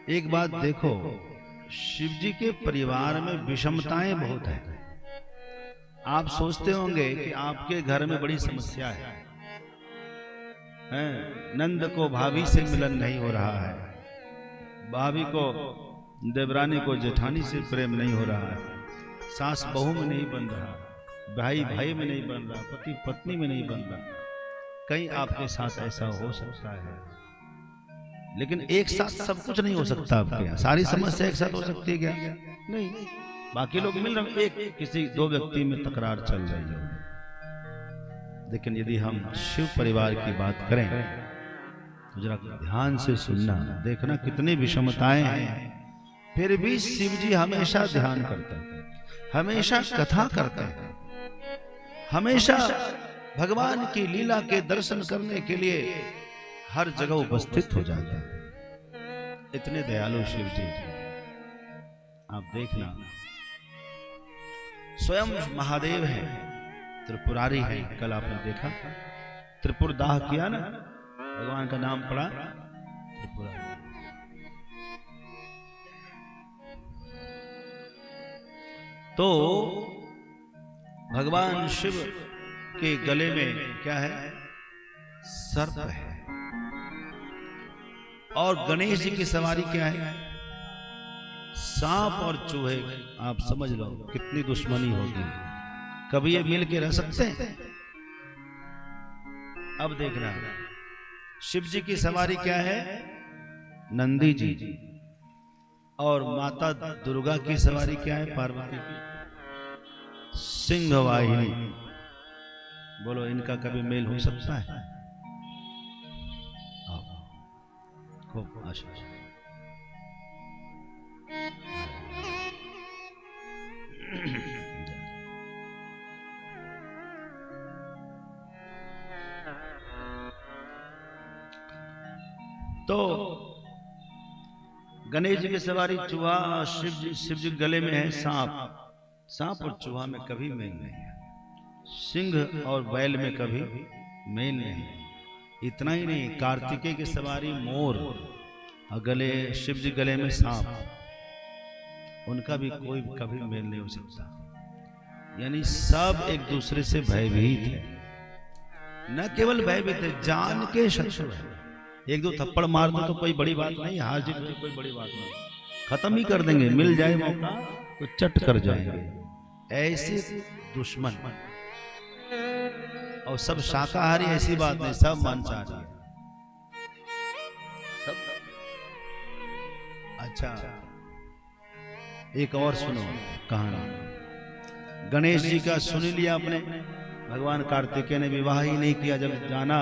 एक बात देखो, शिव जी के परिवार में विषमताएं बहुत है। आप सोचते होंगे कि आपके घर में बड़ी समस्या है, नंद को भाभी से मिलन नहीं हो रहा है, भाभी को देवरानी को जेठानी से प्रेम नहीं हो रहा है, सास बहू में नहीं बन रहा, भाई भाई में नहीं बन रहा, पति पत्नी में नहीं बन रहा। कहीं आपके साथ ऐसा हो सकता है, लेकिन एक साथ सब कुछ नहीं हो सकता। आपके यहाँ सारी समस्या एक साथ हो सकती है क्या? नहीं। बाकी लोग मिल रहे, एक किसी दो व्यक्ति में तकरार चल रही है। लेकिन यदि हम शिव परिवार की बात करें तो जरा ध्यान से सुनना, देखना कितनी विषमताएं हैं, फिर भी शिव जी हमेशा ध्यान करते हैं, हमेशा कथा करते हैं, हमेशा भगवान की लीला के दर्शन करने के लिए हर जगह उपस्थित हो जाते हैं। इतने दयालु शिव जी। आप देखना, स्वयं महादेव हैं, त्रिपुरारी हैं। कल आपने देखा त्रिपुर दाह किया ना, भगवान का नाम पड़ा त्रिपुरारी। तो भगवान शिव के गले में क्या है? सर्प है। और गणेश जी की सवारी क्या है? सांप और चूहे। आप समझ लो कितनी दुश्मनी होगी। कभी ये मिल के रह सकते हैं? अब देखना, शिव जी की सवारी क्या है? नंदी जी। और माता दुर्गा की सवारी क्या है? पार्वती की सिंह वाहिनी। बोलो, इनका कभी मेल हो सकता है? खूब आशा। तो गणेश जी की सवारी चूहा, शिव जी गले में है सांप। सांप और चूहा में कभी मेल नहीं है, सिंह और बैल में कभी मेल नहीं। इतना ही नहीं, कार्तिकेय की सवारी मोर और गले शिव जी गले में सांप, उनका भी कोई कभी मेल नहीं हो सकता। यानी सब एक दूसरे से भयभीत है। न केवल भयभीत है, जान के शत्रु है। एक दो थप्पड़ मार दो तो कोई बड़ी बात नहीं, हार जीत की कोई बड़ी बात नहीं, खत्म ही कर देंगे। मिल जाए मौका तो चट कर जाएंगे। ऐसे दुश्मन। और सब शाकाहारी, ऐसी बात नहीं, सब मांसाहारी है सब। अच्छा, एक और सुनो कहानी। गणेश जी का सुन लिया आपने। भगवान कार्तिकेय ने विवाह ही नहीं किया। जब जाना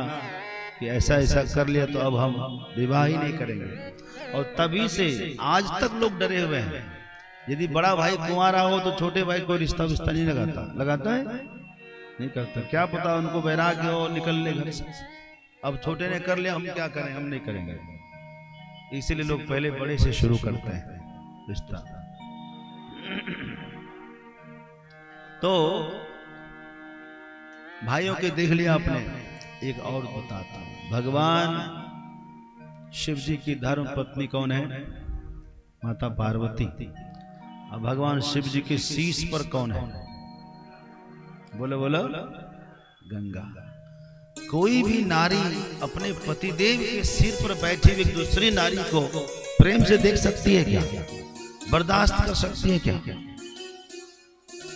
कि ऐसा ऐसा कर लिया तो अब हम विवाह ही नहीं करेंगे। और तभी से आज तक लोग डरे हुए हैं। यदि बड़ा भाई कुंवारा हो तो छोटे भाई कोई रिश्ता विश्ता नहीं लगाता। लगाता है? नहीं करता। क्या पता उनको वैराग्य हो, निकलने घर से। अब छोटे ने कर लिया, हम क्या करें? हम नहीं करेंगे। इसीलिए लोग पहले बड़े से शुरू करते हैं रिश्ता। तो भाइयों के देख लिया आपने। एक और बताता हूं। भगवान शिव जी की धर्म पत्नी कौन है? माता पार्वती। और भगवान शिव जी के शीश पर कौन है? बोलो बोलो, गंगा। कोई भी नारी अपने पतिदेव के सिर पर बैठी हुई दूसरी नारी को प्रेम से देख सकती है क्या? बर्दाश्त कर सकती है क्या?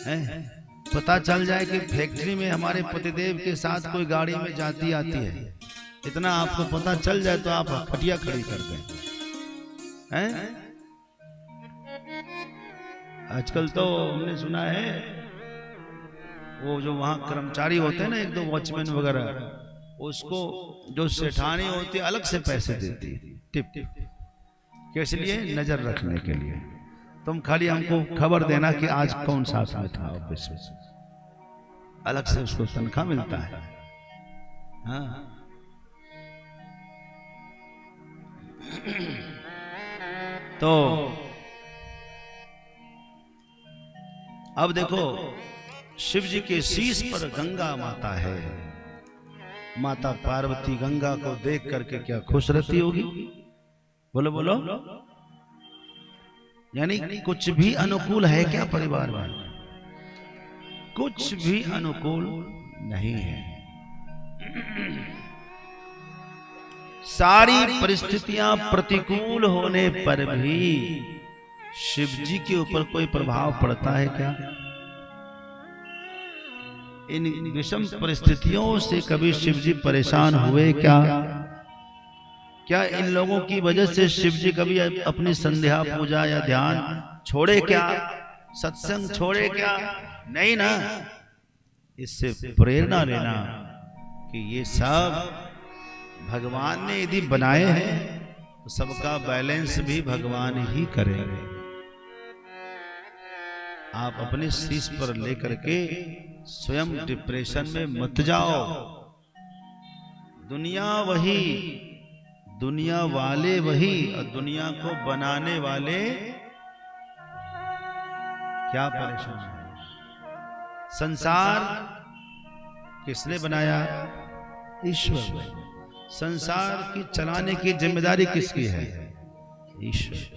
है? पता चल जाए कि फैक्ट्री में हमारे पतिदेव के साथ कोई गाड़ी में जाती आती है, इतना आपको पता चल जाए तो आप खटिया खड़ी कर दें। हैं? आजकल तो हमने सुना है वो जो वहां कर्मचारी होते हैं ना, एक दो वॉचमैन वगैरह, उसको जो सेठानी होती है अलग से पैसे देती है, टिप टिप। किस लिए? नजर रखने के लिए। तुम खाली हमको खबर देना कि आज कौन साथ में था ऑफिस में, अलग से उसको तनख्वाह मिलता है। हाँ। तो अब देखो, शिव जी के शीश पर गंगा माता है। माता पार्वती गंगा को देख करके क्या खुश रहती होगी? बोलो बोलो, यानी कुछ भी अनुकूल है क्या परिवार में? कुछ भी अनुकूल नहीं है। सारी परिस्थितियां प्रतिकूल होने पर भी शिव जी के ऊपर कोई प्रभाव पड़ता है क्या? इन विषम परिस्थितियों से कभी शिव जी परेशान हुए क्या? क्या इन लोगों की वजह से शिव जी कभी अपनी संध्या पूजा या ध्यान छोड़े क्या? सत्संग छोड़े क्या? नहीं ना। इससे प्रेरणा लेना कि ये सब भगवान ने यदि बनाए हैं तो सबका बैलेंस भी भगवान ही करेंगे। आप अपने शीश पर लेकर के स्वयं डिप्रेशन में मत जाओ। दुनिया वही, दुनिया वाले वही, और दुनिया को बनाने वाले क्या परेशान है? संसार किसने बनाया? ईश्वर। संसार की चलाने की जिम्मेदारी किसकी है? ईश्वर।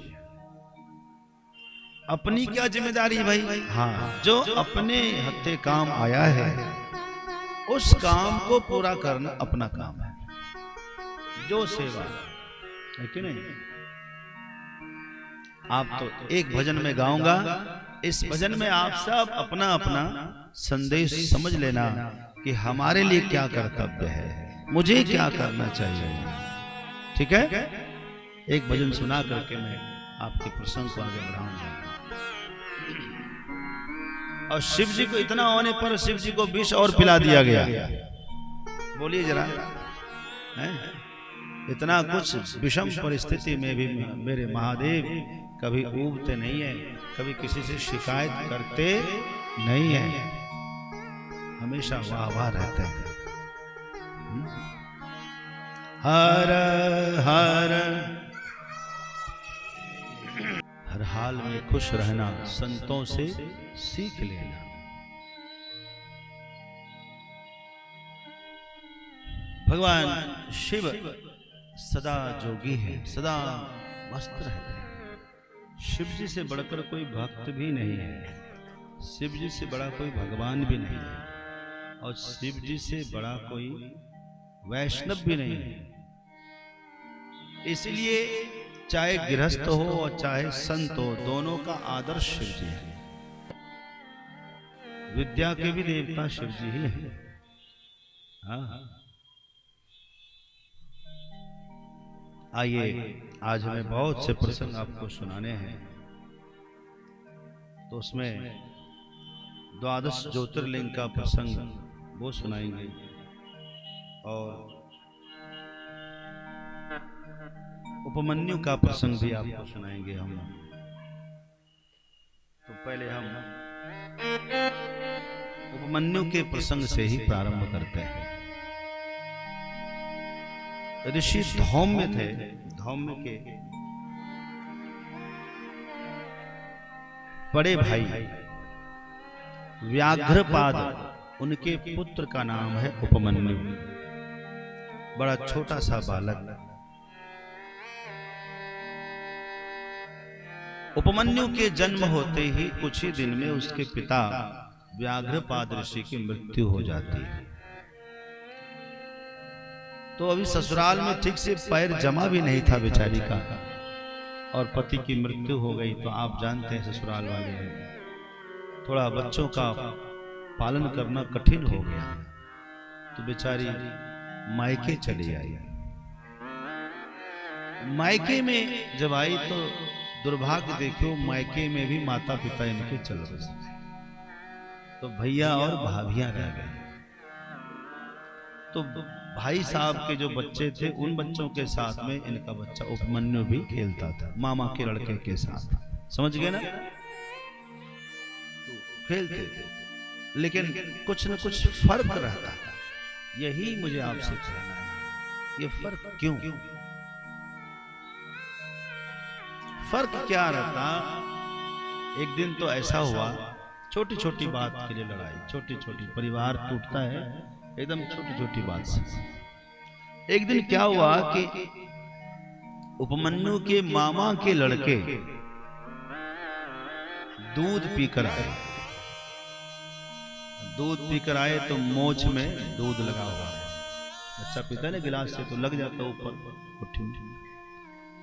अपनी क्या जिम्मेदारी भाई? हाँ, जो अपने हत्थे काम आया है उस काम को पूरा करना अपना काम है। जो सेवा है कि नहीं? आप तो एक भजन में गाऊंगा, इस भजन में आप सब अपना अपना संदेश समझ लेना कि हमारे लिए क्या कर्तव्य है, मुझे क्या करना चाहिए। ठीक है? एक भजन सुना करके मैं आपके प्रसंग को आगे बढ़ाऊंगा। और शिव जी को इतना होने पर शिव जी को विष और पिला दिया गया। बोलिए जरा, है? इतना कुछ विषम परिस्थिति में भी मेरे महादेव कभी ऊबते नहीं है, कभी किसी से शिकायत करते नहीं है, हमेशा वाह वाह रहते हैं। हर हर हर हाल में खुश रहना संतों से सीख लेना। भगवान शिव सदा जोगी है, सदा मस्त रहते हैं। शिव जी से बढ़कर कोई भक्त भी नहीं है, शिव जी से बड़ा कोई भगवान भी नहीं है, और शिव जी से बड़ा कोई वैष्णव भी नहीं है। इसलिए चाहे गृहस्थ हो और चाहे संत हो, दोनों का आदर्श शिव जी है। विद्या के भी देवता शिव जी ही है। हाँ, आइए आज हमें बहुत से प्रसंग आपको सुनाने हैं, तो उसमें द्वादश ज्योतिर्लिंग का प्रसंग वो सुनाएंगे और उपमन्यु का प्रसंग भी आपको सुनाएंगे हम। तो पहले हम उपमन्यु के प्रसंग से ही प्रारंभ करते हैं। ऋषि धौम्य थे, धौम्य के बड़े भाई व्याघ्रपाद, उनके पुत्र का नाम है उपमन्यु। बड़ा छोटा सा बालक। उपमन्यु के जन्म होते ही कुछ ही दिन में उसके पिता व्याघ्रपाद ऋषि की मृत्यु हो जाती है। तो अभी ससुराल में ठीक से पैर जमा भी नहीं था बेचारी का, और पति की मृत्यु हो गई। तो आप जानते हैं ससुराल वाले थोड़ा बच्चों का पालन करना कठिन हो गया, तो बेचारी मायके चली आई। मायके में जब आई तो दुर्भाग्य देखो, मायके में भी माता पिता इनके चल बसे, तो भैया और भाभियां रह गए। तो भाई साहब के जो बच्चे थे उन बच्चों के साथ में इनका बच्चा उपमन्यु भी खेलता था, मामा के लड़के के साथ। समझ गए ना? खेलते थे, लेकिन कुछ न कुछ फर्क रहता था। यही मुझे आपसे कहना है, ये फर्क क्यों? फर्क क्या रहता? एक दिन तो ऐसा हुआ, छोटी छोटी बात के लिए लड़ाई, छोटी छोटी, परिवार टूटता है एकदम छोटी छोटी बात से। एक दिन क्या हुआ कि उपमन्यु के मामा के लड़के दूध पीकर आए। दूध पीकर आए तो मोछ में दूध लगा हुआ है। बच्चा पीता है ना गिलास से तो लग जाता है ऊपर मुट्ठी में।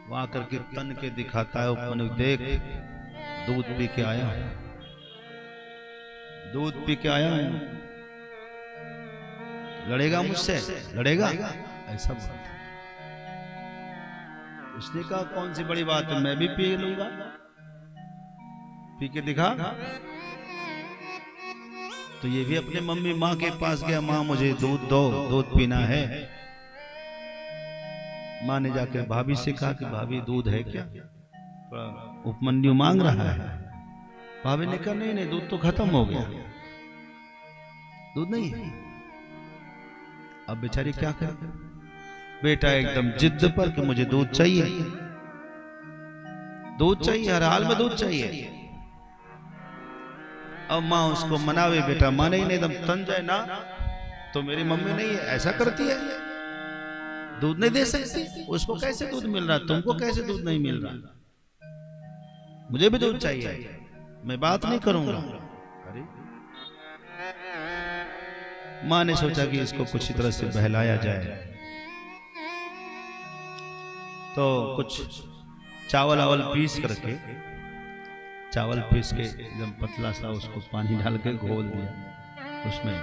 वहां करके तन के दिखाता है ऊपर, देख दूध पी के आया, दूध पी के आया, लड़ेगा मुझसे, लड़ेगा? ऐसा बोला। उसने कहा कौन सी बड़ी बात है, मैं भी पी लूंगा, पी के दिखा। तो ये भी अपने मम्मी माँ के पास गया, माँ मुझे दूध दो, दूध पीना है। माँ ने जाकर भाभी से कहा कि भाभी दूध है क्या? उपमन्यु मांग रहा है। भाभी ने कहा नहीं नहीं, दूध तो खत्म हो गया, दूध नहीं है। अब बेचारी क्या करे? बेटा एकदम जिद पर कि मुझे दूध चाहिए, दूध चाहिए, हर हाल में दूध चाहिए। अब माँ उसको मनावे, बेटा माने ही नहीं, एकदम तन जाए ना, तो मेरी मम्मी नहीं है, ऐसा करती है, दूध नहीं दे सकती, उसको कैसे दूध मिल रहा, तुमको कैसे दूध नहीं मिल रहा, मुझे भी दूध चाहिए, मैं बात नहीं करूंगा। अरे माँ ने सोचा कि इसको कुछ तरह से बहलाया जाए, तो कुछ चावल आवल पीस करके, चावल पीस के एकदम पतला सा उसको पानी डाल के घोल दिया, उसमें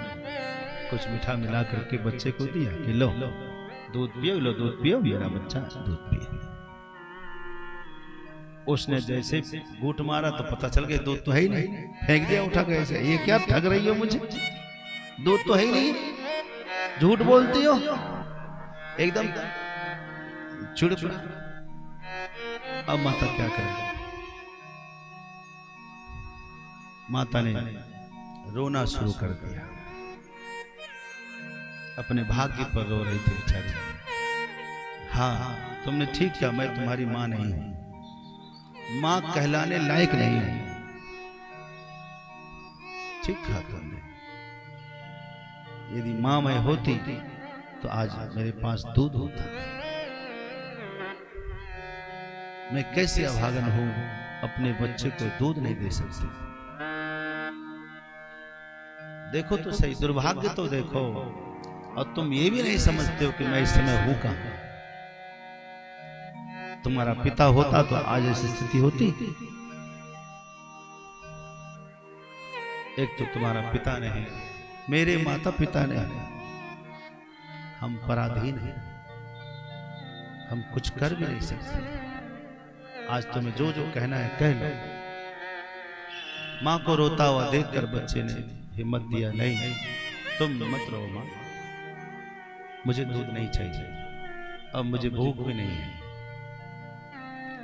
कुछ मीठा मिला करके बच्चे को दिया कि लो दूध पियो, लो दूध पियो, मेरा बच्चा दूध पिए। उसने जैसे घूंट मारा तो पता चल गया दूध तो है ही नहीं, फेंक दिया उठा के। ऐसे ये क्या ठग रही हो मुझे, दूध तो है ही नहीं, झूठ बोलती हो, एकदम चिड़ पड़ा। अब माता क्या करे? माता ने रोना शुरू कर दिया, अपने भाग्य पर रो रही थी बेचारी। हाँ तुमने ठीक किया, मैं तुम्हारी माँ नहीं हूं, माँ कहलाने लायक नहीं हूं। ठीक कहा तुमने, यदि माँ मैं होती तो आज मेरे पास दूध होता। मैं कैसे अभागन हूं, अपने बच्चे को दूध नहीं दे सकती। देखो तो सही, दुर्भाग्य तो देखो, और तुम ये भी नहीं समझते हो कि मैं इस समय हूं कहां। तुम्हारा पिता होता तो आज ऐसी स्थिति होती? एक तो तुम्हारा पिता नहीं, मेरे माता पिता नहीं, हम पराधीन हैं, हम कुछ कर भी नहीं सकते। आज तुम्हें जो जो कहना है कह लो। माँ को रोता हुआ देखकर बच्चे ने हिम्मत दिया, नहीं तुम मत रो माँ, मुझे दूध नहीं चाहिए, अब मुझे भूख भी नहीं है।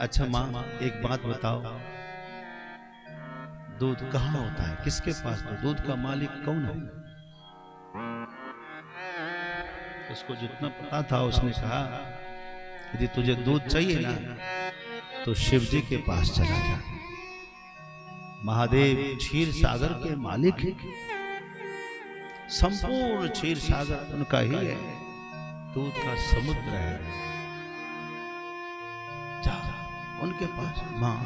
अच्छा माँ एक बात बताओ, दूध कहाँ होता है, किसके पास? दूध का मालिक कौन है? उसको जितना पता था उसने कहा, यदि तुझे दूध चाहिए ना तो शिव जी के पास चला जा, महादेव क्षीर सागर के मालिक है, संपूर्ण क्षीर सागर उनका ही है, दूध का समुद्र है, जा उनके पास। माँ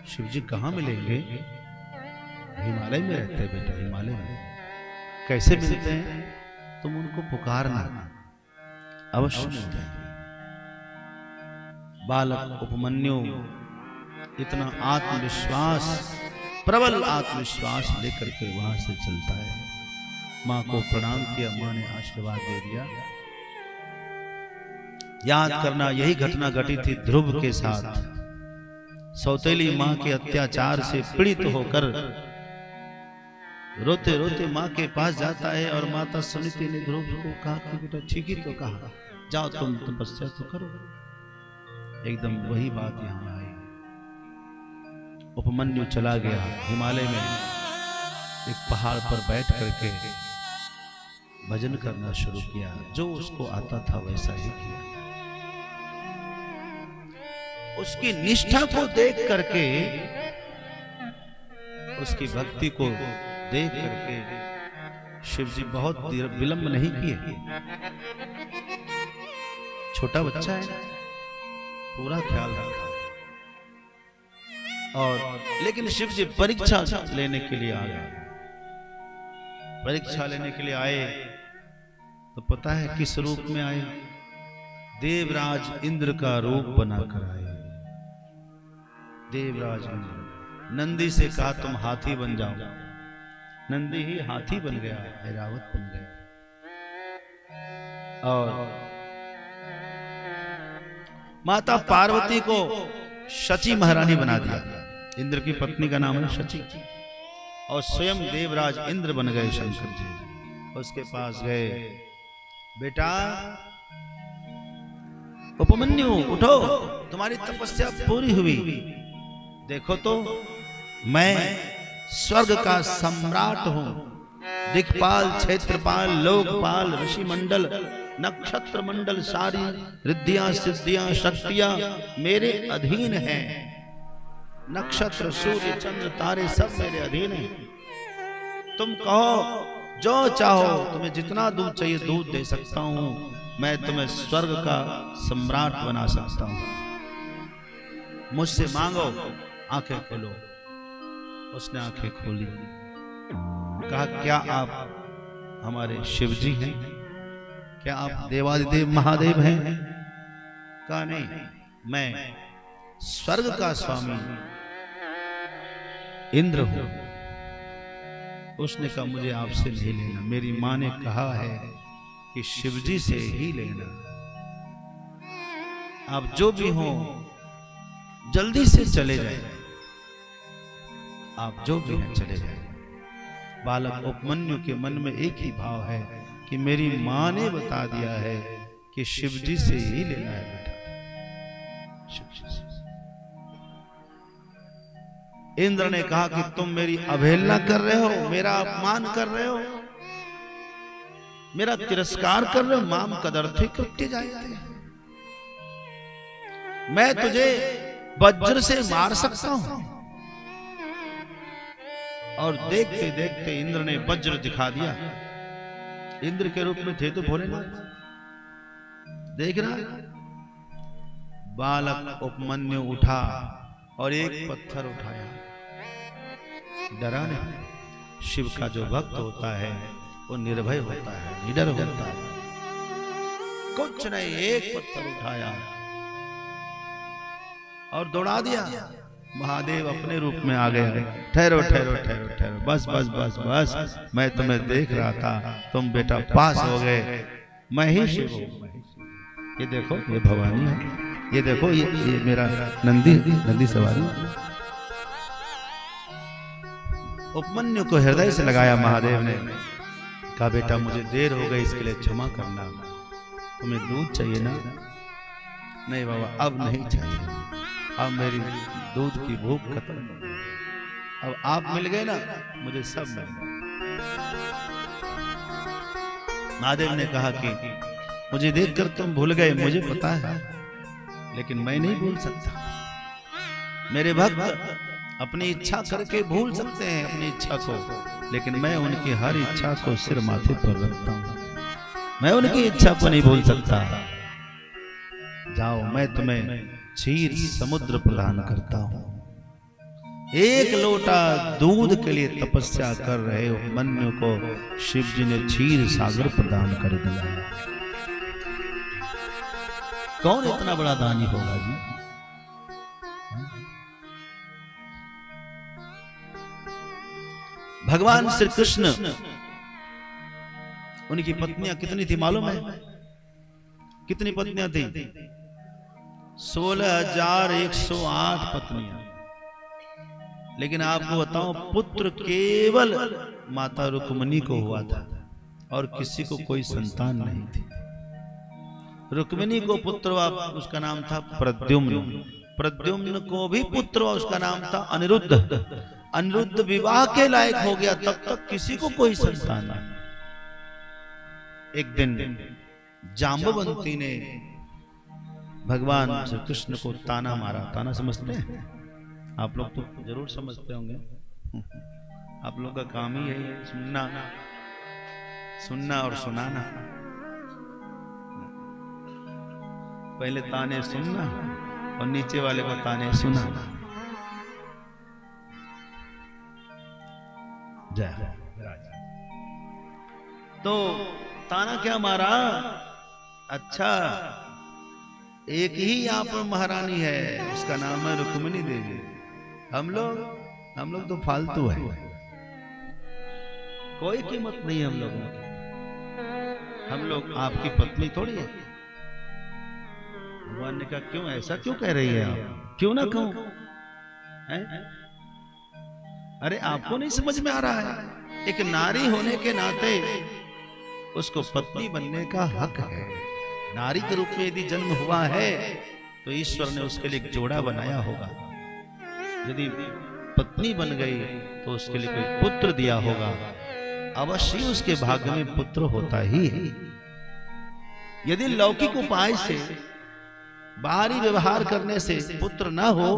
शिव जी कहाँ मिलेंगे? हिमालय में रहते हैं बेटा, हिमालय में। कैसे मिलते हैं? तुम उनको पुकारना, अवश्य मिल जाएंगे। बालक उपमन्यु इतना आत्मविश्वास, प्रबल आत्मविश्वास लेकर के वहां से चलता है। मां को प्रणाम किया, मां ने आशीर्वाद दे दिया। याद करना यही घटना घटी थी ध्रुव के साथ। सौतेली मां के अत्याचार से पीड़ित होकर रोते रोते मां के पास जाता है, और माता सुनीति ने ध्रुव को कहा कि बेटा ठीक ही तो कहा, जाओ तुम तपस्या तो करो। एकदम वही बात यहां आई। उपमन्यु चला गया हिमालय में, एक पहाड़ पर बैठ करके भजन करना शुरू किया, जो उसको आता था वैसा ही किया। उसकी निष्ठा को देख करके, उसकी भक्ति को देख करके शिव जी बहुत विलंब नहीं किए। छोटा बच्चा है, पूरा ख्याल रखा। और लेकिन शिव जी परीक्षा लेने के लिए आ गए। परीक्षा लेने के लिए आए तो पता है किस रूप में आए? देवराज इंद्र का रूप बनाकर आए। देवराज इंद्र नंदी से कहा तुम हाथी बन जाओ। नंदी ही हाथी बन गया, ऐरावत बन गया। और माता पार्वती को शची महारानी बना दिया। इंद्र की पत्नी का नाम है शची। और स्वयं देवराज इंद्र बन गए शंकर जी। उसके पास गए, बेटा उपमन्यु उठो, तुम्हारी तपस्या पूरी हुई। देखो तो मैं स्वर्ग का सम्राट हूं। दिक्पाल, क्षेत्रपाल, लोकपाल, ऋषि मंडल, नक्षत्र मंडल, सारी रिद्धियां, सिद्धियां, शक्तियां मेरे अधीन हैं। नक्षत्र, सूर्य, चंद्र, तारे सब मेरे अधीन हैं। तुम कहो जो चाहो, तुम्हें जितना दूध चाहिए दूध दे सकता हूं। मैं तुम्हें स्वर्ग का सम्राट बना सकता हूं। मुझसे मांगो, आंखें खोलो। उसने आंखें खोली। कहा क्या आप हमारे शिव जी हैं? क्या आप देवादिदेव महादेव हैं? कहा नहीं, मैं स्वर्ग का स्वामी इंद्र हूं। उसने कहा मुझे आपसे नहीं लेना। मेरी मां ने कहा है कि शिवजी से ही लेना। आप जो भी हो जल्दी से चले जाए। आप जो भी हैं चले जाए। बालक उपमन्यु के मन में एक ही भाव है कि मेरी मां ने बता दिया है कि शिवजी से ही लेना है बेटा। शिवजी से। इंद्र ने कहा कि तुम मेरी अवहेलना कर रहे हो, मेरा अपमान कर रहे हो, मेरा तिरस्कार कर रहे हो। माम कदर्थे कृत्य जायते। मैं तुझे वज्र से मार सकता हूं। और देखते देखते इंद्र ने वज्र दिखा दिया। इंद्र के रूप में थे तो भोलेनाथ। देखना, बालक उपमन्यु उठा और एक पत्थर उठाया। डरा नहीं। शिव का जो भक्त होता है वो निर्भय होता है, निडर होता है। कुछ नहीं, एक पत्थर उठाया और दौड़ा दिया। महादेव अपने रूप में आ गए। ठहरो ठहरो ठहरो ठहरो, बस बस बस बस, मैं तुम्हें देख रहा था, तुम बेटा पास हो गए। मैं ही शिव हूं। ये देखो, ये भवानी है। ये देखो, ये मेरा नंदी सवारी। उपमन्यु को हृदय से लगाया महादेव ने। कहा बेटा मुझे देर हो गई, इसके लिए क्षमा करना। तुम्हें दूध चाहिए ना? नहीं बाबा, अब नहीं चाहिए। अब मेरी दूध की भूख खत्म हो गई। अब आप मिल गए ना, मुझे सब मिल गए। महादेव ने कहा कि मुझे देखकर तुम भूल गए, मुझे पता है, लेकिन मैं नहीं भूल सकता। मेरे भक्त अपनी इच्छा करके भूल सकते हैं अपनी इच्छा को, लेकिन मैं उनकी हर इच्छा को सिर माथे पर रखता हूं। मैं उनकी इच्छा को नहीं भूल सकता। जाओ, मैं तुम्हें क्षीर समुद्र प्रदान करता हूं। एक लोटा दूध के लिए तपस्या कर रहे उपमन्यु को शिव जी ने क्षीर सागर प्रदान कर दिया। कौन इतना बड़ा दानी होगा जी? भगवान श्री कृष्ण, उनकी पत्नियां कितनी थी मालूम है? कितनी पत्नियां थी? 16,108 पत्नियां। लेकिन आपको बताऊं, पुत्र केवल माता रुक्मिणी को हुआ था और किसी को कोई संतान नहीं थी। रुक्मिणी को पुत्र हुआ, उसका नाम था प्रद्युम्न। प्रद्युम्न को भी पुत्र हुआ, उसका नाम था अनिरुद्ध। अनिरुद्ध विवाह के लायक हो गया, तब तक किसी को कोई संतान नहीं। एक दिन जाम्बवंती ने भगवान श्री कृष्ण को ताना मारा। ताना समझते हैं आप लोग? तो जरूर समझते होंगे। आप लोग का काम ही है सुनना और सुनाना। पहले ताने सुनना और नीचे वाले को ताने सुनाना। जय हो। तो ताना क्या मारा, अच्छा एक ही यहाँ पर महारानी है, उसका नाम है रुक्मिणी देवी। हम लोग तो फालतू है, कोई कीमत नहीं हम लोगों की। हम लोग आपकी पत्नी थोड़ी है। भगवान ने कहा क्यों, ऐसा क्यों कह रही है आप, क्यों ना कहूं है? अरे आपको नहीं समझ में आ रहा है, एक नारी होने के नाते उसको पत्नी बनने का हक है। नारी के रूप में यदि जन्म हुआ है तो ईश्वर ने उसके लिए एक जोड़ा बनाया होगा। यदि पत्नी बन गई तो उसके लिए कोई पुत्र दिया होगा, अवश्य उसके भाग्य में पुत्र होता ही है। यदि लौकिक उपाय से, बाहरी व्यवहार करने से पुत्र ना हो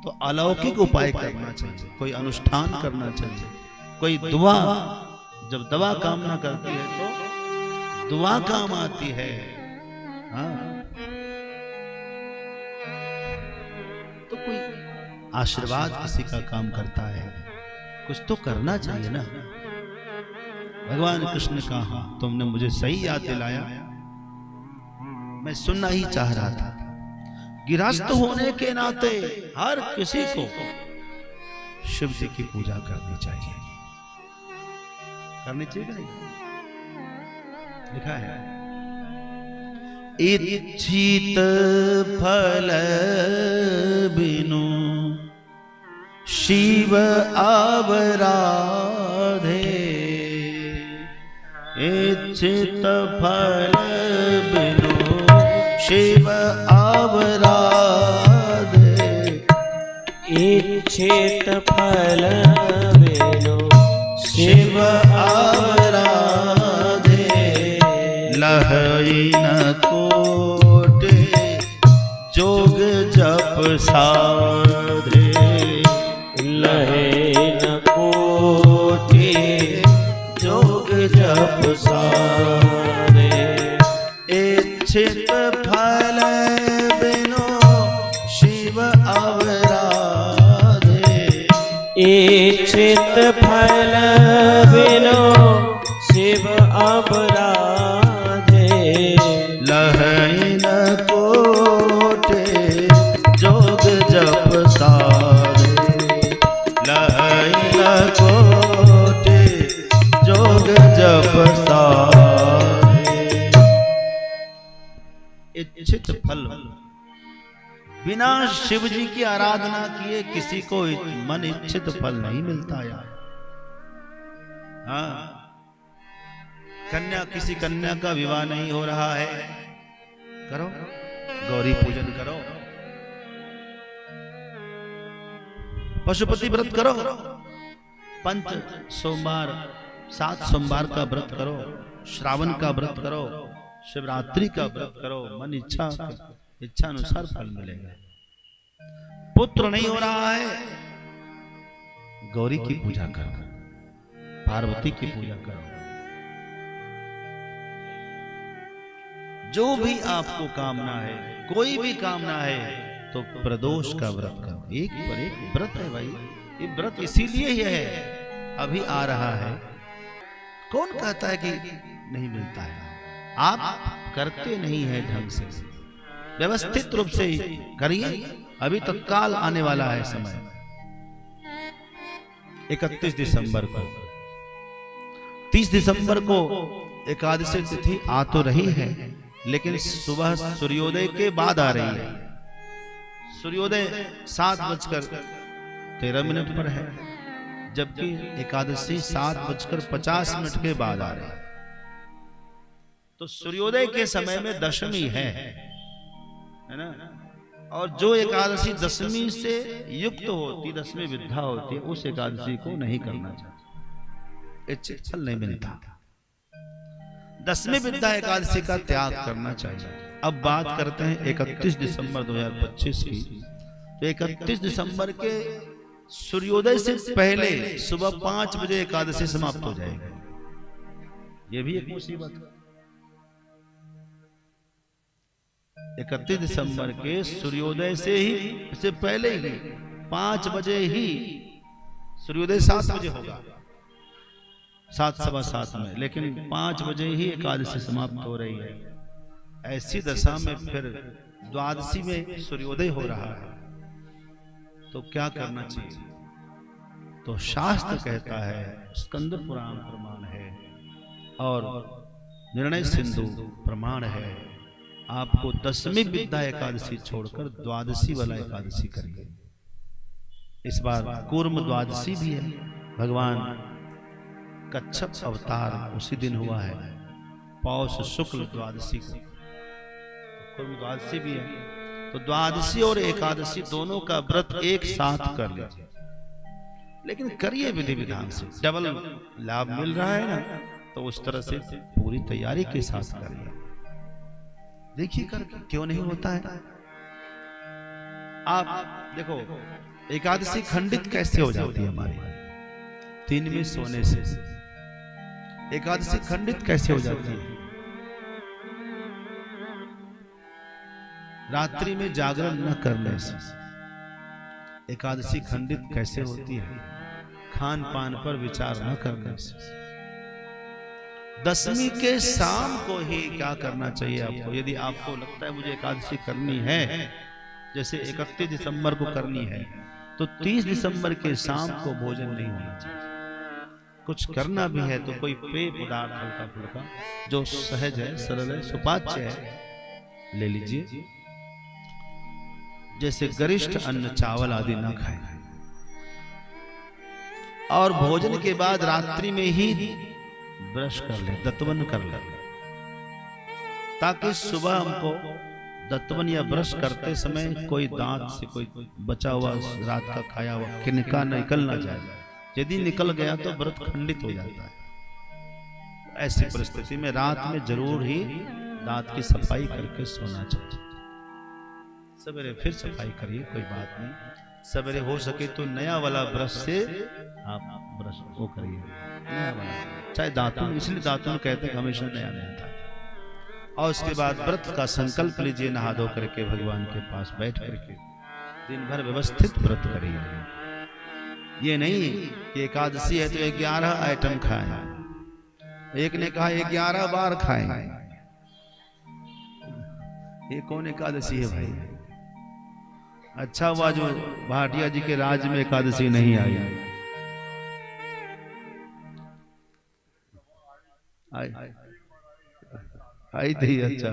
तो अलौकिक उपाय करना चाहिए, कोई अनुष्ठान करना चाहिए, कोई दुआ। जब दवा काम ना करती है तो दुआ काम आती है। हाँ, तो कोई आशीर्वाद किसी का काम करता है, कुछ तो करना चाहिए ना। भगवान कृष्ण ने कहा तुमने मुझे सही याद दिलाया, मैं सुनना ही चाह रहा था। गिरहस्थ होने के नाते हर किसी को शिव जी की पूजा करनी चाहिए। करनी चाहिए नहीं? लिखा है इच्छित फल बिनु शिव आवराधे, इच्छित फल बिनु शिव आवराधे, इच्छित फल बिनु शिव आवराधे, लहई न कोटे जोग जप साधे, लहे न कोटि जोग जप साधे, इच्छित फल बिनु शिव आवराधे, इच्छित फल बिनु शिव आवराधे, लहई न कोटे जोग जप साधे, लहई न कोटे जोग जप साधे। इच्छित फल, बिना शिव जी की आराधना किए किसी को मन इच्छित फल नहीं मिलता यार। हाँ, किसी कन्या का विवाह नहीं हो रहा है, करो गौरी पूजन करो, पशुपति व्रत करो, पंच सोमवार 7 सोमवार का व्रत करो, श्रावण का व्रत करो, शिवरात्रि का व्रत करो, मन इच्छा अनुसार फल मिलेगा। पुत्र नहीं हो रहा है, गौरी की पूजा करो, पार्वती की पूजा करो। जो भी आपको कामना है, कोई भी कामना है तो प्रदोष का व्रत करो। एक पर एक व्रत है भाई, ये व्रत इसीलिए ही है, अभी आ रहा है। कौन कहता है कि नहीं मिलता है? आप करते नहीं है ढंग से, व्यवस्थित रूप से करिए। अभी तत्काल आने वाला है समय। 31 दिसंबर को, 30 दिसंबर को एकादशी तिथि आ तो रही है, लेकिन सुबह सूर्योदय के बाद आ रही है। सूर्योदय 7:13 पर है, जबकि एकादशी 7:50 के बाद आ रही है। तो सूर्योदय के समय में दशमी है ना, और जो एकादशी दशमी से युक्त होती, दशमी विद्या होती है, उस एकादशी को नहीं करना चाहिए, इच्छित फल नहीं मिलता। दशमी विद्या एकादशी का त्याग करना चाहिए। अब बात करते हैं 31 दिसंबर 2025 की। तो 31 दिसंबर के सूर्योदय से पहले सुबह 5 बजे एकादशी समाप्त हो जाएगी। ये भी एक मुसीबत है। 31 दिसंबर के सूर्योदय से पहले ही 5 बजे ही, सूर्योदय 7 बजे होगा, 7, सवा 7 में, लेकिन 5 बजे ही एकादशी समाप्त हो रही है। ऐसी दशा में फिर द्वादशी में सूर्योदय हो रहा है, तो क्या करना चाहिए? तो शास्त्र कहता है, स्कंद पुराण प्रमाण है और निर्णय सिंधु प्रमाण है, आपको 10वीं विद्या एकादशी छोड़कर द्वादशी वाला एकादशी करिए। इस बार कूर्म द्वादशी भी है, भगवान कच्छप अवतार उसी दिन हुआ है, पौष शुक्ल द्वादशी को कूर्म द्वादशी भी है। तो द्वादशी और एकादशी दोनों का व्रत एक साथ कर लीजिए, लेकिन करिए विधि विधान से, डबल लाभ मिल रहा है ना, तो उस तरह से पूरी तैयारी के साथ करिए। देखिए कर क्यों नहीं होता है। आप देखो एकादशी खंडित कैसे हो जाती है हमारी, 3 में सोने से एकादशी खंडित कैसे हो जाती है? रात्रि में जागरण न करने से एकादशी खंडित कैसे होती है? खान पान पर विचार न करने से। 10वीं के शाम को ही क्या करना चाहिए आपको? यदि आपको लगता है मुझे एकादशी करनी है, जैसे 31 दिसंबर को करनी है, तो 30 दिसंबर के शाम को भोजन नहीं होना चाहिए। कुछ करना भी है तो कोई पेय पदार्थ हल्का फुल्का जो सहज है, सरल है, सुपाच्य है, ले लीजिए। जैसे गरिष्ठ अन्न चावल आदि न खाएं, और भोजन के बाद रात्रि में ही ब्रश कर ले, दत्तवन कर ले, ताकि सुबह हमको दत्तवन या ब्रश करते समय कोई दांत से कोई बचा हुआ रात का खाया हुआ किनका निकल ना जाए। यदि निकल गया तो व्रत खंडित हो जाता है। ऐसी परिस्थिति में रात में जरूर ही दांत की सफाई करके सोना चाहिए। सवेरे फिर सफाई करिए, कोई बात नहीं। सवेरे हो सके तो नया वाला ब्रश से आप ब्रश वो करिए, नया वाला, चाहे दांतुन, इसलिए दांतुन कहते हैं हमेशा नया नया था। और उसके बाद व्रत का संकल्प लीजिए, नहा धो करके भगवान के पास बैठ करके दिन भर व्यवस्थित व्रत करिए। ये नहीं कि एकादशी है तो 11 आइटम खाएं। एक ने कहा 11 बार खाएं, ये कौन एकादशी है भाई? अच्छा हुआ जो भाटिया जी के राज में एकादशी नहीं आई। आई थी, अच्छा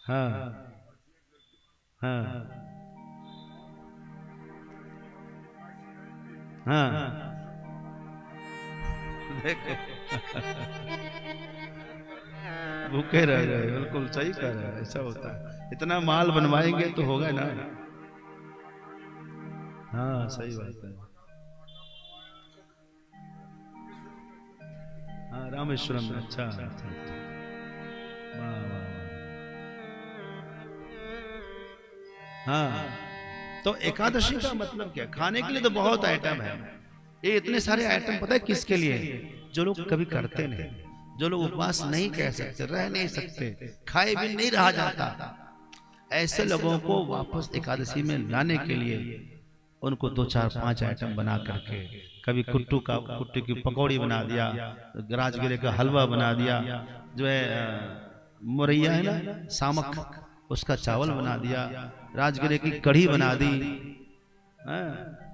हाँ हाँ हाँ, भूखे रह गए। बिल्कुल सही कह रहे हैं, ऐसा होता है। इतना माल बनवाएंगे तो होगा ना। हाँ सही बात है। हाँ रामेश्वरम में, अच्छा अच्छा, वाह वाह। हाँ तो एकादशी का मतलब क्या? खाने के लिए तो बहुत आइटम है। ये इतने सारे आइटम पता है किसके लिए? जो लोग कभी करते नहीं, जो लोग उपवास नहीं कह सकते, रह नहीं सकते, खाए भी नहीं रहा जाता, ऐसे लोगों को वापस एकादशी में लाने के लिए उनको 2, 4, 5 आइटम बना करके, कभी कुट्टू की पकौड़ी बना दिया, राजगिरे का हलवा बना दिया, जो है मुरैया है ना सामक, उसका चावल बना दिया, राजगिरे की कढ़ी बना दी,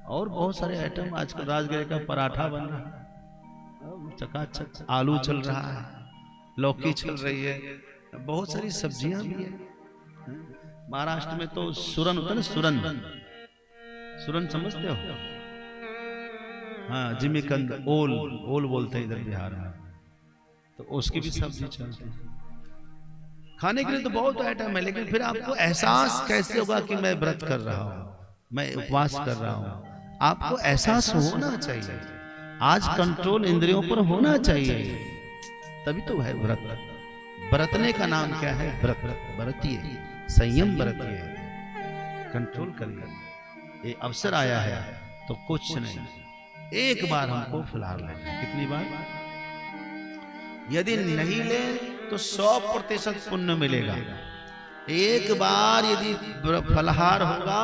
और बहुत सारे आइटम। आजकल राजगिरे का पराठा बन रहा है, चकाचक आलू चल रहा है, लौकी चल रही है, बहुत सारी सब्जियां भी है। महाराष्ट्र में तो सुरन होता है ना, सुरन समझते हो? हाँ जिमीकंद, ओल बोलते हैं इधर बिहार में, तो उसकी भी सब्जी चलती है। खाने के लिए तो बहुत आइटम है, लेकिन फिर आपको एहसास कैसे होगा कि मैं व्रत कर रहा हूँ, मैं उपवास कर रहा हूँ? आपको एहसास होना चाहिए। आज कंट्रोल इंद्रियों पर होना चाहिए, तभी तो है व्रत। बरतने का नाम क्या है? व्रत। बरतिए, संयम बरतिए, कंट्रोल करिए। ये अवसर आया है तो कुछ नहीं, एक बार हमको फलाहार लेना। कितनी बार? यदि नहीं ले तो 100% पुण्य मिलेगा। एक बार यदि फलाहार होगा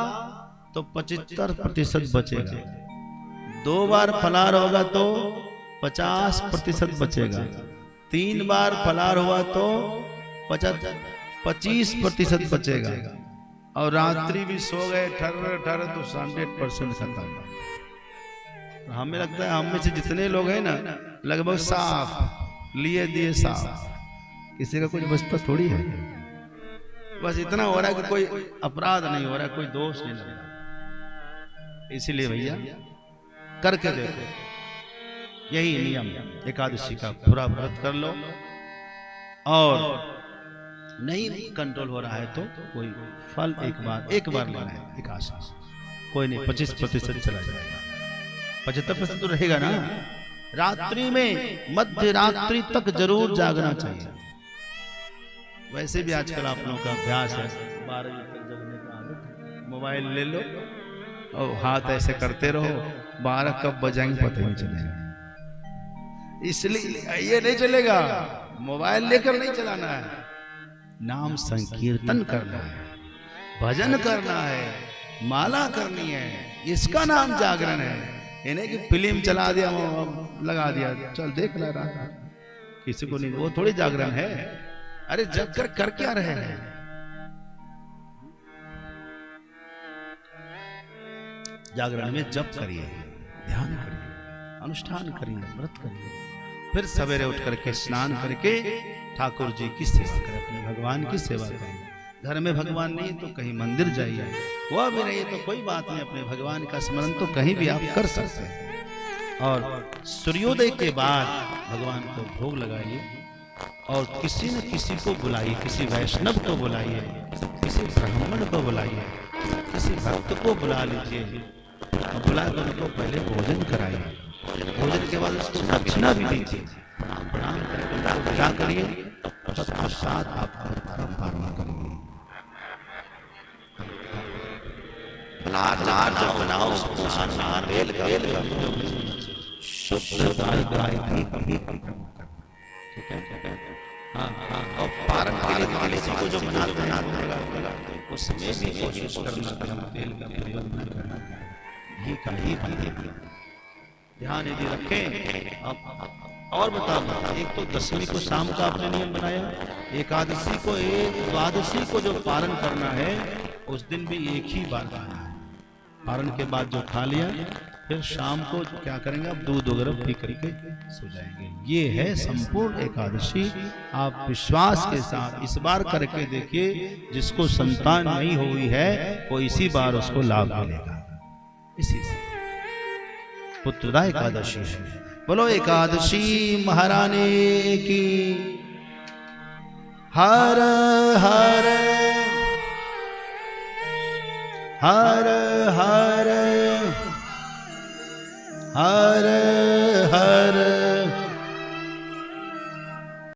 तो 75% बचेगा। 2 बार फलार होगा तो 50% बचेगा, 3 बार फलार हुआ तो 25% बचेगा, और रात्रि भी सो गए ठर तो 100% खत्म। हमें लगता है हम में से जितने लोग हैं ना लगभग साफ लिए दिए साफ, किसी का कुछ बचता थोड़ी है। बस इतना हो रहा है कि कोई अपराध नहीं हो रहा है, कोई दोष नहीं लग रहा। इसीलिए भैया करके देखो, यही नियम एकादशी का पूरा व्रत कर लो, और नहीं कंट्रोल हो रहा है तो कोई फल एक बार लेना है एकादशी, कोई नहीं 25% चला जाएगा, 75% तो रहेगा ना। रात्रि में मध्य रात्रि तक जरूर जागना चाहिए। वैसे भी आजकल आप लोगों का अभ्यास है 12 बजे तक जगने का आदत, मोबाइल ले लो और हाथ ऐसे करते रहो, 12 कब बजाएंगे पता ही नहीं चलेगा। इसलिए ये नहीं चलेगा, मोबाइल लेकर नहीं चलाना है, नाम संकीर्तन करना है, भजन करना है, माला करनी है, इसका नाम जागरण है। इन्हें कि फिल्म चला दिया, लगा दिया, चल देख रहा था, किसी को नहीं, वो थोड़ी जागरण है। अरे जग कर क्या रहे हैं? जागरण में जप करिए, ध्यान करिए, अनुष्ठान करिए, व्रत करिए, फिर सवेरे उठ करके स्नान करके ठाकुर जी की सेवा करें, अपने भगवान की सेवा करें। घर में भगवान नहीं तो कहीं मंदिर जाइए, वह भी नहीं तो कोई बात नहीं, अपने भगवान का स्मरण तो कहीं भी आप कर सकते हैं। और सूर्योदय के बाद भगवान को भोग लगाइए, और किसी न किसी को बुलाइए, किसी वैष्णव को बुलाइए, किसी ब्राह्मण को बुलाइए, किसी भक्त को बुला लीजिए, बुलाकर उनको पहले भोजन कराइए, भोजन के बाद उसको दक्षिणा भी दीजिए, प्रणाम करके पूजा करिए, तत्पश्चात आप पारण करिए। लार जो बनाओ उसको स्नान बेल शुद्ध गाय घी ठीक है। हाँ, और पारण के लिए को जो बनाते हैं उसमें भी कोशिश करना तेल का प्रयोग न करना, घी का ही ध्यान यदि रखें। अब और बताओ, एक तो दशमी को शाम का आपने नियम बनाया, एकादशी को द्वादशी को जो पारण करना है उस दिन भी एक ही बार खाना है। पारण के बाद जो खा लिया फिर शाम को क्या करेंगे, आप दूध वगैरह पी करके सो जाएंगे। ये है संपूर्ण एकादशी। आप विश्वास के साथ इस बार करके देखिए, जिसको संतान नहीं हुई है वो इसी बार उसको लाभ मिलेगा। इसी से पुत्रदा एकादशी। बोलो एकादशी महारानी की। हर हर हर हर हर